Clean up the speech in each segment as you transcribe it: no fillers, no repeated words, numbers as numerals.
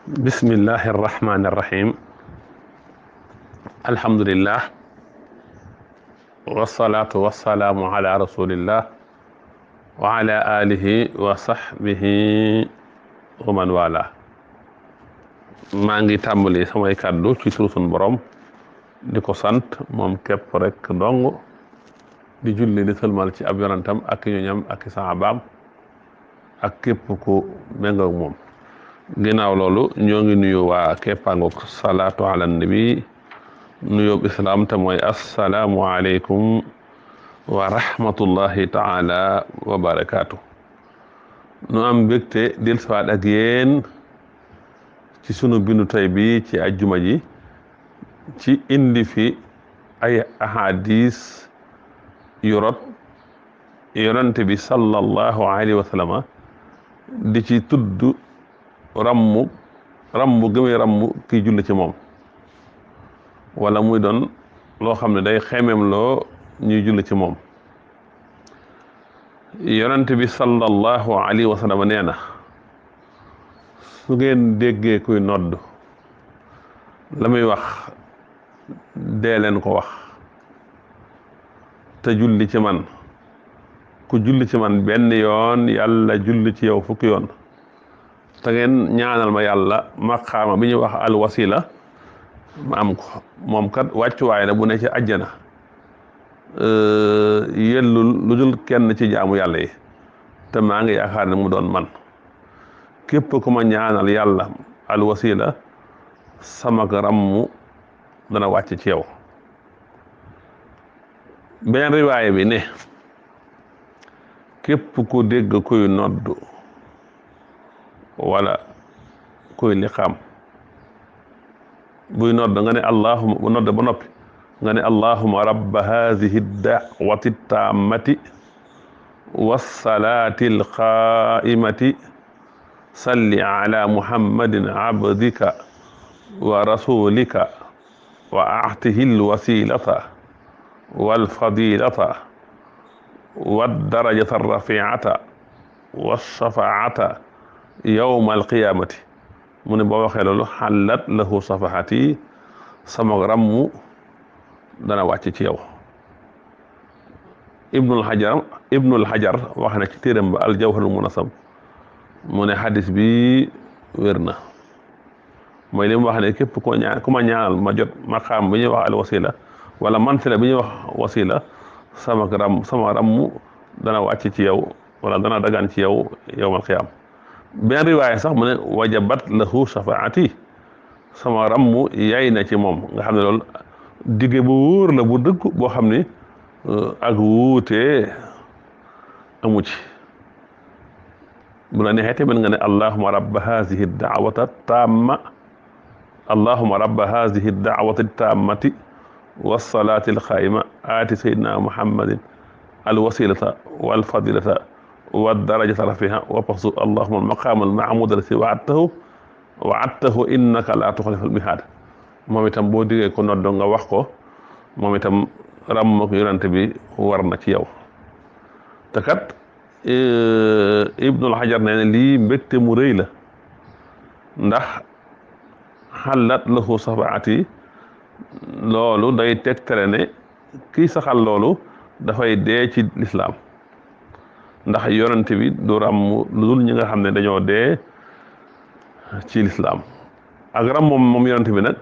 bismillahi irrahmani irrahim alhamdulillah wasalaatu wasalaamu ala rasulillah wa ala alihi wa sahbihi wa man wala maa ngi tàmbali samay kàddu ci turu sunu borom di ko sant moom képp rek dong di julli di sëlmal ci ab yonantam ak ñoñam ak sahabaam ak képp ku méngoog moom ginnaaw loolu ñoo ngi nuyu waa keppaangook salaatu ala nabi nuyób islaam te mooy assalaamu aleykum wa rahmatullahi taala wa barakaatu nu am mbégte del siwaat ak yéen ci sunu bindu tey bi ci ajjuma ji ci indi fi ay ahadis yu rot yonente bi sallallahu alayhi wa sallama di ci tudd rammu gëmee rammu kiy julli ci moom wala muy doon loo xam ne day xemeem loo ñuy julli ci moom yonent bi sallallahu alayhi wa sallam nee na su ngeen déggee kuy nodd la muy wax dee leen ko wax te julli ci man ku julli ci man benn yoon yàlla julli ci yow fukki yoon te ngeen ñaanal ma yàlla maqaama bi ñuy wax al wasila ma am ko moom kat wàccuwaay la bu ne ci àjjana yellul lu dul kenn ci jaamu yàlla yi te maa ngi yaakaar ne mu doon man képp ku ma ñaanal yàlla al wasila sama rammu dana wàcc ci yow beneen riwaaya bi ne képp ku dégg kuy nodd wala kuy liqaam buy nodd nga ne allahuma bu nodd ba noppi nga ne allahuma rabba hadihi da'wati tammati wassalati alqaimati salli ala muhammadin abdika wa rasulika wa a'tihi alwasilata walfadilata waddarajata arrafi'ata wassafaata yawma alqiyamati mu ne boo waxee loolu xallat lahu safaxati sama rammu dana wàcc ci yow ibnul xajar wax na ci téeram ba aljawharul munasab mu ne xadis bi wér na mooy li mu wax ne képp ku ma ñaanal ma jot maqaam bi ñuy wax al wasila wala mansila bi ñuy wax wasila sama rammu dana wàcc ci yow wala dana dagaan ci yow yawmal qiyaam benn riwaaya sax mu ne wajabat lahu shafaati sama rammu yay na ci moom nga xam ne loolu digge bu wóor la bu dëgg boo xam ne ak wuute amu ci bu la neexee tamit nga ne allahuma rabba hazihi daawata tamma allahuma rabba hazihi daawati tammati wassalaati alxaayima aati sayyidina muhammadin alwasilata walfadilata wa darajata rafiha wa pasu allahuma almaqaama almahmuuda allazii wa'adtahu innaka laa tuxlifu almii'aad moom itam boo diggee ko noddo nga wax ko moom itam ram ak yonante bi war na ci yow te kat ibnul xajar nee na lii mbégte mu rëy la ndax xallat lahu safaati loolu day tegtale ne kii saxal loolu dafay dee ci lislaam ndax yonante bi du ràmm lu dul ñi nga xam ne dañoo dee ci lislaam ak ram moom yonante bi nag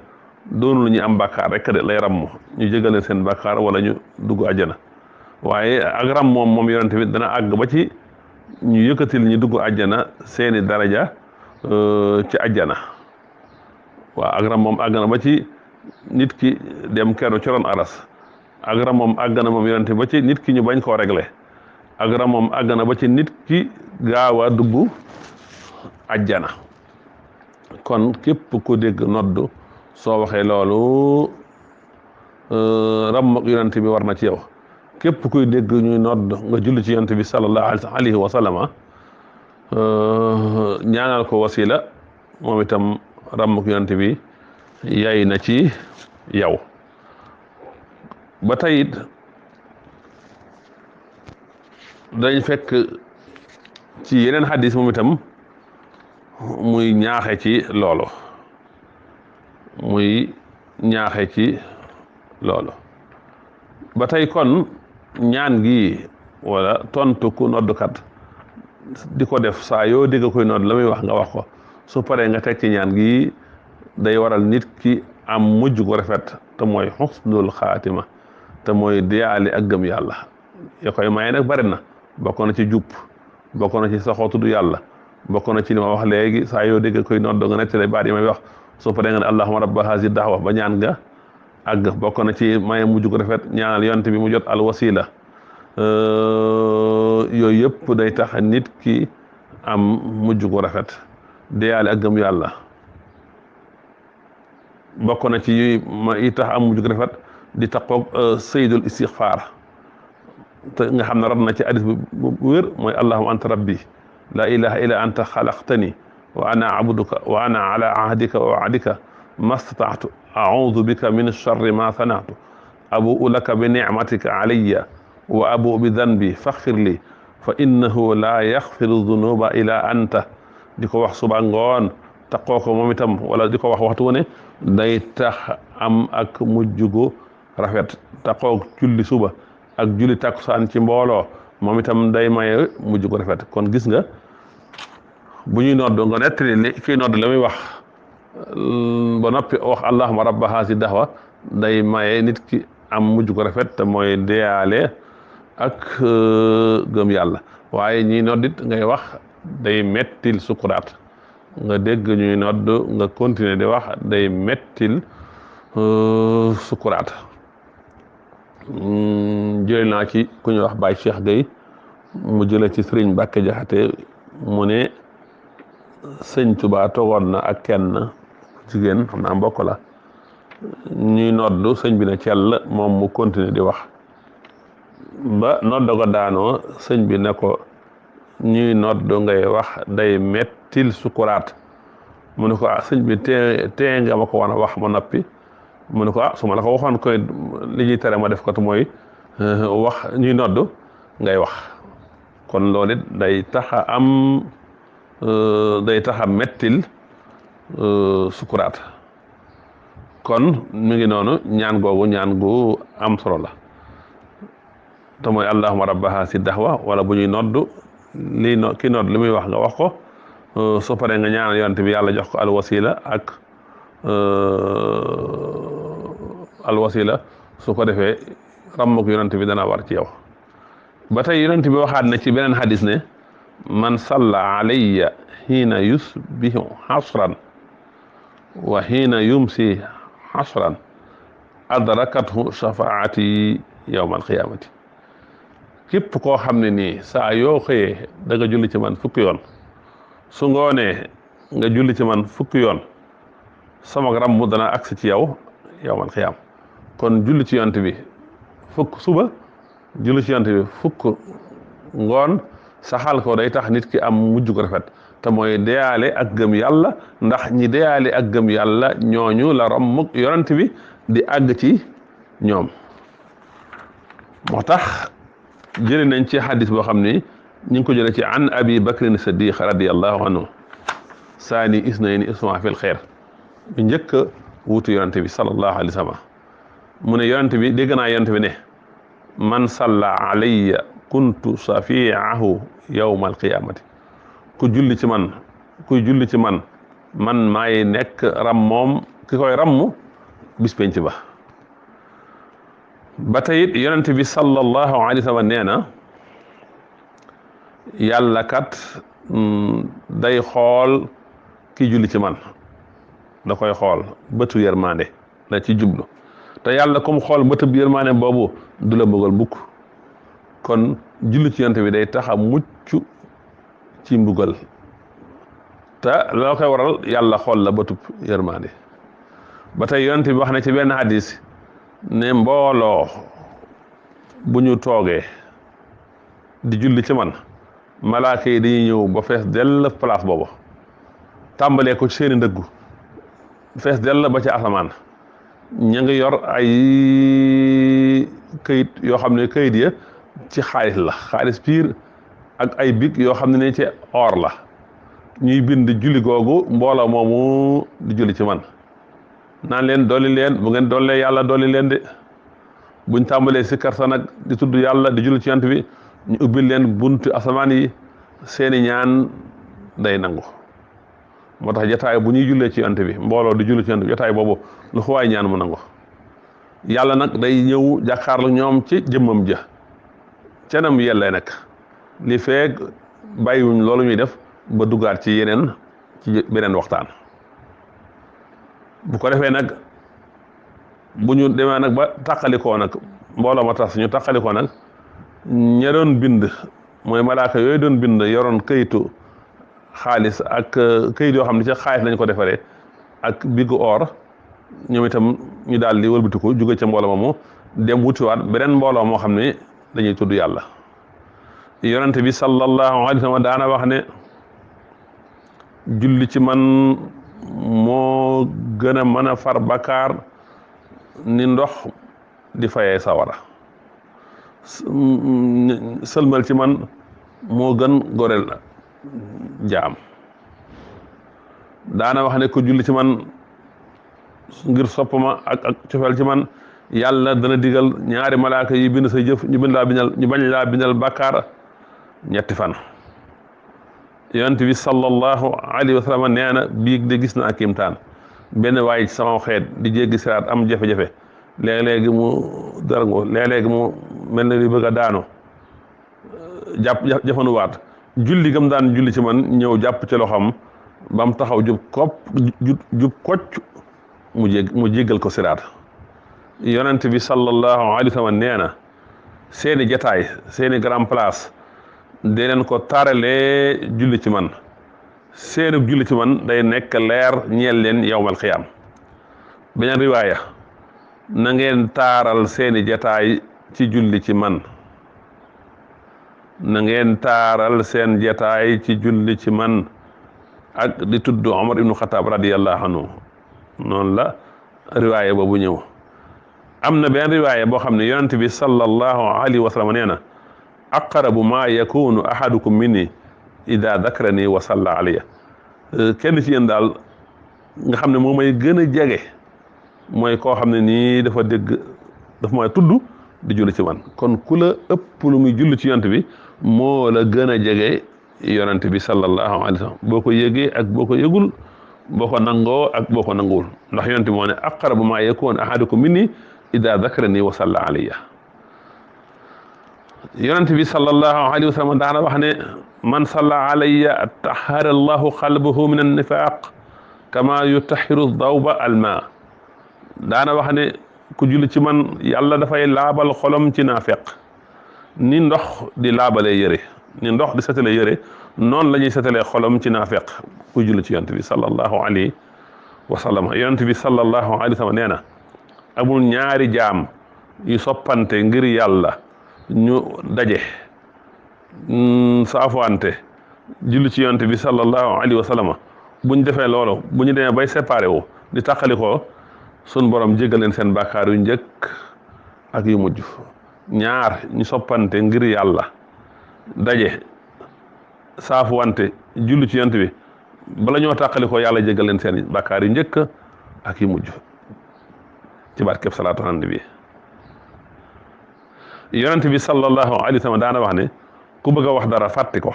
doonu lu ñu am bàkkaar rek de lay ràmm ñu jégale seen bàkkaar wala ñu dugg àjjana waaye ak ram moom yonante bi dana àgg ba ci ñu yëkkatil ñu dugg àjjana seeni daraja ci àjjana waaw ak ram moom àgg na ba ci nit ki dem keru ci ron aras ak ram moom àgg na moom yonante ba ci nit ki ñu bañ koo régler ak ram moom àgg na ba ci nit ki gaaw a dugg ajjana kon képp ku dégg nodd soo waxee loolu ram ak yonent bi war na ci yow képp kuy dégg ñuy nodd nga julli ci yonent bi sallallahu alayhi wa sallama ñaanal ko wasila moom itam ram ak yonent bi yay na ci yow ba tey it dañ fekk ci yeneen xadis moom itam muy ñaaxe ci loolu muy ñaaxe ci loolu ba tey kon ñaan gi wala tontu ku noddukat di ko def saa yoo dégg koy nodd la muy wax nga wax ko su paree nga teg ci ñaan gi day waral nit ki am mujj gu rafet te mooy xusnul xaatima te mooy diyaali ak gëm yàlla ya koy maye nag bari na bokk na ci jub bokk na ci saxoo tudd yàlla bokk na ci li ma wax léegi saa yoo dégg koy nodd nga nettali baat yi may wax su paree nga ne allahumma rabba hazi da'wa ba ñaan nga àgg bokk na ci maye mujj gu rafet ñaanal yonent bi mu jot al wasila yooyu yëpp day tax nit ki am mujj gu rafet diyaali ak gëm yàlla bokk na ci yi tax am mujj gu rafet di taqoog sayyidul istighfar te nga xam ne rad na ci hadis bu wér mooy allahumma anta rabbi la ilaha illa anta xalaqtani wa ana abduka wa ana ala ahdika wa wa'dika mastata'tu a'udhu bika min sharri ma sana'tu abu'u laka bi ni'matika alayya wa abu'u bi dhanbi faghfir li fa innahu la yaghfiru dhunuba illa anta di ko wax suba ngoon taqoo ko moom itam wala di ko wax waxtu ne day tax am ak mujj gu rafet taqoo julli suba ak julli takkusaan ci mbooloo moom itam day maye mujj gu rafet kon gis nga bu ñuy nodd nga nettali li kii nodd la muy wax ba noppi wax allahumma rabba haasi da'wa day maye nit ki am mujj gu rafet te mooy deyaale ak gëm yàlla waaye ñi noddit ngay wax day mettil sukuraat nga dégg ñuy nodd nga continuer di wax day mettil sukuraat jël naa ci ku ñuy wax Baye Cheikh Gueye mu jële ci Sëriñ Mbàkke Jaxate mu ne sëñ Tuubaa toogoon na ak kenn jigéen xam naa mbokk la ñuy nodd sëñ bi ne cell moom mu continuer di wax ba nodd ko daanoo sëñ bi ne ko ñuy nodd ngay wax day mettil sukuraat mu ne ko sëñ bi tee nga ma ko wan a wax ma noppi mu ne ko su ma la ko waxoon koy li ñuy tere ma def ko te mooy wax ñuy nodd ngay wax kon loolu it day taxa am day taxa mettil sukuraat kon mu ngi noonu ñaan googu ñaan gu am solo la te mooy allahumma rabba haasi da'wa wala bu ñuy nodd ki nodd li muy wax nga wax ko soo paree nga ñaanal yonent bi yàlla jox ko alwasila ak alwasila su ko defee ràmmuk yonent bi dana war ci yow ba tey yonent bi waxaat na ci beneen hadis ne man salla alayya xiina yusbihu hasran wa xiina yumsi hasran adrakathu shafaati yawma alqiyamati képp koo xam ne nii saa yoo xëyee da nga julli ci man fukki yoon su ngoonee nga julli ci man fukki yoon sama rammu dana agsi ci yow yawmal qiyaam kon julli ci yonent bi fukk suba julli ci yonent bi fukk ngoon saxal ko day tax nit ki am mujj ko rafet te mooy deyaale ak gëm yàlla ndax ñi deyaale ak gëm yàlla ñooñu la rammuk yonent bi di àgg ci ñoom moo tax jële nañ ci xadis boo xam ni ñu ngi ko jële ci an abi bakrin siddiq radiyallahu anhu saani isnayni isma fil xeer bi njëkk a wutu yonent bi sallallahu alayhi wa sallam mu ne yonent bi dégg naa yonent bi ne man salla alayya kuntu safiahu yawma alqiyamati kuy julli ci man man maay nekk rammoom ki koy ramm bis penc ba tey it yonent bi sallallahu alayhi wa sallam nee na yàlla kat day xool ki julli ci man da koy xool bëtu yërmande la ci jublu te yàlla comme xool bëtu yërmande boobu du la mbugal mukk kon julli ci yonent bi day tax a mucc ci mbugal te loo koy waral yàlla xool la bëtu yërmande ba tey yonent bi wax na ci benn hadis ne mbooloo bu ñu toogee di julli ci man malaaka yi dañuy ñëw ba fees dell place boobu tàmbalee ko ci seeni ndëggu fees dell ba ci asamaan ña ngi yor ay këyit yoo xam ne këyit ya ci xaalis la xaalis piir ak ay big yoo xam ne ci or la ñuy bind julli googu mbooloo moomu di julli ci man naan leen dolli leen bu ngeen dollee yàlla dolli leen de buñ tàmbalee sikkar sa nag di tudd yàlla di julli ci yant bi ñu ubbil leen buntu asamaan yi seeni ñaan day nangu moo tax jotaay bu ñuy jullee ci yant bi mbooloo di julli ci yant bi jotaay boobu lu fa waay ñaan mu nangu yàlla nag day ñëw jàkkaarlu ñoom ci jëmmam ja cenam yellee nag li feeg bàyyiwuñ loolu ñuy def ba duggaat ci yeneen ci beneen waxtaan bu ko defee nag bu ñu demee nag ba tàqalikoo nag mbooloo ma tas ñu tàqalikoo nag ña doon bind mooy malaaka yooyu doon bind yoroon këyitu xaalis ak këyit yoo xam ne ci xaalis lañ ko defaree ak biggu or ñoom itam ñu daal di wëlbatiku jóge ca mbooloo moomu dem wutiwaat beneen mbooloo moo xam ne dañuy tudd yàlla yonente bi sallallahu alayhi wa sallam daana wax ne julli ci man moo gën a mën a far bakkaar ni ndox di fayee sawara sëlmal ci man moo gën goreel jaam daana wax ne ko julli ci man ngir sopp ma ak cofeel ci man yàlla dana digal ñaari malaaka yi bind say jëf ñu bañ laa bindal bakkaar ñetti fan yonent bi sallallahu alayhi wa sallam nee na biig de gis naa kiimtaan benn waay ci sama xeet di jéggi siraat am jafe-jafe léeg-léegi mu darngo léeg-léegi mu mel na li bëgg a daanu jafanuwaat julli gam daan julli ci man ñëw jàpp ci loxam ba mu taxaw jub kocc mu jéggal ko siraat yonent bi sallallahu alayhi wa sallam nee na seeni jataay seeni grand place de leen ko taaralee julli ci man seeni julli ci man day nekk leer ñeel leen yawmal xiyaam beneen riwaaya na ngeen taaral seeni jataay ci julli ci man na ngeen taaral seen jataay ci julli ci man ak di tudd Omar ibnu Xataab radiyallahu anhu noonu la riwaaya boobu ñëw am na benn riwaaya boo xam ne yonent bi sallallahu alayhi wa sallam nee na aqrabu ma yakunu ahadukum minni ida dakrani wa salla alayya kenn ci yéen daal nga xam ne moo may gën a jege mooy koo xam ne nii dafa may tudd di julli ci man kon ku la ëpp lu muy julli ci yonent bi moo la gën a jege yonent bi sallallahu alayhi wa sallam boo ko yëgee ak boo ko yëgul boo ko nangoo ak boo ko nanguwul ndax yonent bi moo ne aqrabu ma yakunu ahadukum minni ida dakrani wa salla alayya yonent bi sallallahu alayhi wa sallam daana wax ne man salla alayya tahara allahu qalbahu min annifaq kama yutahiru dawba alma daana wax ne ku julli ci man yàlla dafay laabal xolam ci naafeq ni ndox di laabalee yëre ni ndox di setalee yëre noonu la ñuy setalee xolam ci naafeq ku julli ci yonent bi sallallahu alayhi wa sallam yonent bi sallallahu alayhi wa sallam nee na amul ñaari jaam yu soppante ngir yàlla ñu daje saafuwante julli ci yonent bi sallallahu alayhi wa sallam buñ defee loolu bu ñu demee bay séparé wu di tàqali ko sun borom jéggal leen seen bàkkaar yu njëkk ak yu mujj ñaar ñu soppante ngir yàlla daje saafuwante julli ci yonent bi bala ñoo tàqali ko yàlla jéggal leen seen bàkkaar yu njëkk ak yu mujj ci barkeb salaatu ala nabi yonent bi sallallahu alayhi wa sallam daana wax ne ku bëgg a wax dara fàtte ko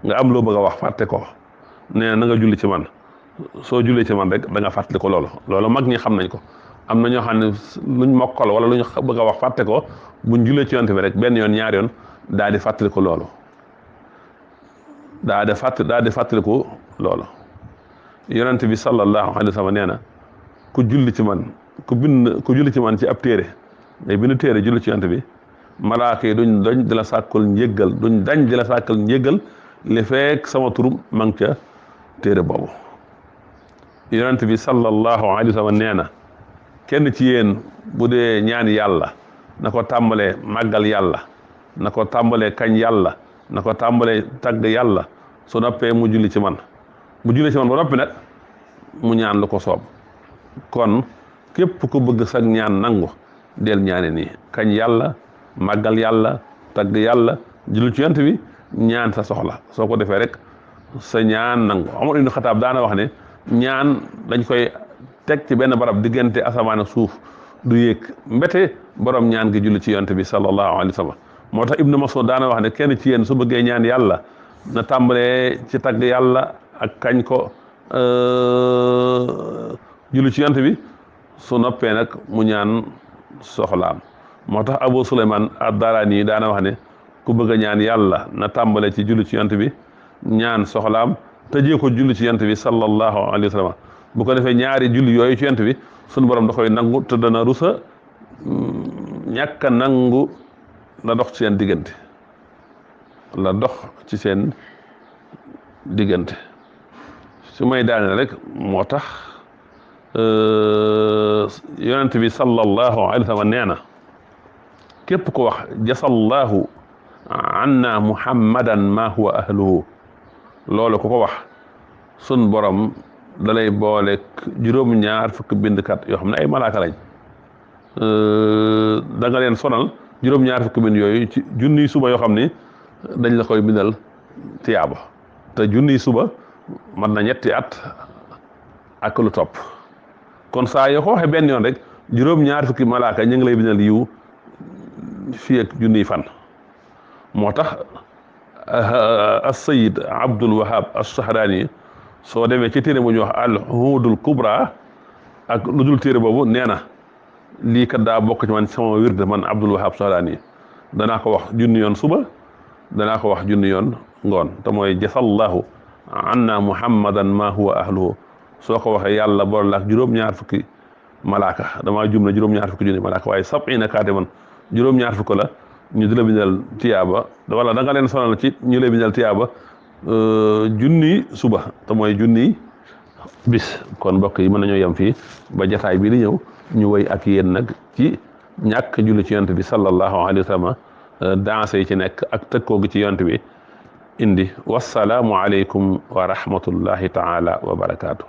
nga am loo bëgg a wax fàtte ko nee na nga julli ci man soo jullee ci man rek da nga fàttali ko loolu mag ñi xam nañ ko am na ñoo xam ne luñ mokkal wala luñ bëgg a wax fàtte ko buñ jullee ci yonent bi rek benn yoon ñaari yoon daal di fàttali ko loolu daal di fàttaliku loolu yonent bi sallallahu alayhi wa sallam nee na ku julli ci man ku julli ci man ci ab téere ngay bind téere julli ci yonent bi malaaka yi duñ dañ di la sàkkul njéggal duñ dañ di la sàkkal njéggal li fekk sama turum ma ngi ca téere boobu yonent bi sallallahu alayhi wa sallam nee na kenn ci yéen bu dee ñaan yàlla na ko tàmbalee màggal yàlla na ko tàmbalee kañ yàlla na ko tàmbalee tagg yàlla su noppee mu julli ci man bu julli ci man ba noppi nag mu ñaan lu ko soob kon képp ku bëgg sag ñaan nangu del ñaane nii kañ yàlla màggal yàlla tagg yàlla julli ci yonent bi ñaan sa soxla soo ko defee rek sa ñaan nangu. Omar ibnu Xataab daana wax ne ñaan dañ koy teg ci benn barab diggante asamaan ak suuf du yéeg mbete borom ñaan gi julli ci yonent bi sallallahu alayhi wa sallam moo tax Ibnu Mas'ud daana wax ne kenn ci yéen su bëggee ñaan yàlla na tàmbalee ci tagg yàlla ak kañ ko julli ci yonent bi su noppee nag mu ñaan soxlaam moo tax Abu Suleymaan ad-Daraani daana wax ne ku bëgg a ñaan yàlla na tàmbalee ci julli ci yonent bi ñaan soxlaam tëjee ko julli ci yonent bi sallallahu alayhi wa sallam bu ko defee ñaari julli yooyu ci yonent bi sunu borom da koy nangu te dana rusa ñàkk a nangu la dox ci seen diggante la dox ci seen diggante su may daane rek moo tax yonent bi sallallahu alayhi wa sallam nee na képp ko wax jasallahu anna muhammadan ma huwa ahluhu loolu ku ko wax sun borom dalay boole juróom-ñaar fukki bindkat yoo xam ne ay malaaka lañ da nga leen sonal juróom-ñaar fukki bind yooyu ci junniy suba yoo xam ni dañ la koy bindal tiyaaba te junniy suba mën na ñetti at ak lu topp kon saa yoo ko waxee benn yoon rek juróom-ñaar fukki malaaka ñu ngi lay bindal yiw fii ak junniy fan moo tax as-Sayyid Abdul Wahab as-Sahrani soo demee ci téere bu ñuy wax al-Uhudul Kubra ak lu dul téere boobu nee na lii kat daa bokk ci man sama wird man Abdul Wahab as-Sahrani danaa ko wax junni yoon suba danaa ko wax junni yoon ngoon te mooy jasallahu anna muhammadan ma huwa ahluhu soo ko waxee yàlla boole la ak juróom-ñaar fukki malaaka damaa jum na juróom-ñaar fukki junni malaaka waaye sab'ina kaatiban juróom-ñaar fukk la ñu di la bindal tiyaaba wala da nga leen sonal ci ñu lay bindal tiyaaba junni suba te mooy junni bis kon mbokk yi mën nañoo yem fii ba jataay bi di ñëw ñu woy ak yéen nag ci ñàkk julli ci yonent bi sallallahu alayhi wa sallam danse yi ci nekk ak tëkkoo gi ci yonent bi indi wassalaamu aleykum wa rahmatullahi taala wa barakaatu